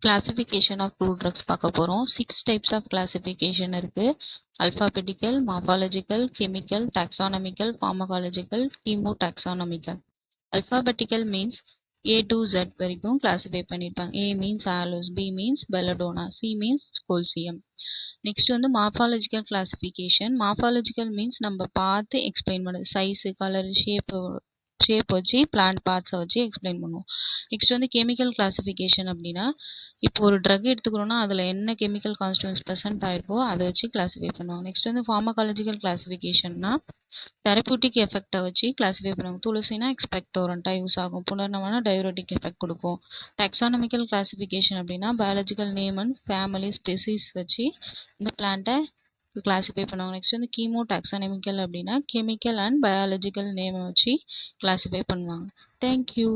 Classification of prove drugs பார்க்க போகிறோம். 6 types of classification இருக்குது. Alphabetical, morphological, chemical, taxonomical, pharmacological, chemotaxonomical. Alphabetical means A to Z வரைக்கும் classify பண்ணியிருப்பாங்க. A means aloes, B means belladonna, C means colchicum. Next வந்து morphological classification. Morphological means நம்ம பார்த்து explain பண்ணுது. Size, colour, shape வச்சு plant பார்ட்ஸை வச்சு explain பண்ணுவோம். நெக்ஸ்ட் வந்து கெமிக்கல் கிளாஸிஃபிகேஷன் அப்படின்னா, இப்போ ஒரு ட்ரக் எடுத்துக்கிறோன்னா அதில் என்ன கெமிக்கல் கான்ஸ்டியூன்ஸ் ப்ரெசென்ட் ஆயிருக்கோ அதை வச்சு கிளாஸிஃபை பண்ணுவாங்க. நெக்ஸ்ட் வந்து ஃபார்மகாலஜிக்கல் கிளாஸிஃபிகேஷன்னா தெரப்யூட்டிக் எஃபெக்டை வச்சு கிளாஸிஃபை பண்ணுவாங்க. துளசினா எக்ஸ்பெக்டோரண்ட்டாக யூஸ் ஆகும், புனர்னம்னா டயூரோட்டிக் எஃபெக்ட் கொடுக்கும். டாக்ஸானமிக்கல் கிளாஸிஃபிகேஷன் அப்படின்னா biological name and family species வச்சு இந்த பிளான்ட்டை கிளாஸிஃபை பண்ணுவாங்க. நெக்ஸ்ட் வந்து கீமோ டாக்ஸானமிக்கல் அப்படின்னா கெமிக்கல் அண்ட் பயாலஜிக்கல் நேமை வச்சு கிளாஸிஃபை பண்ணுவாங்க. தேங்க்யூ.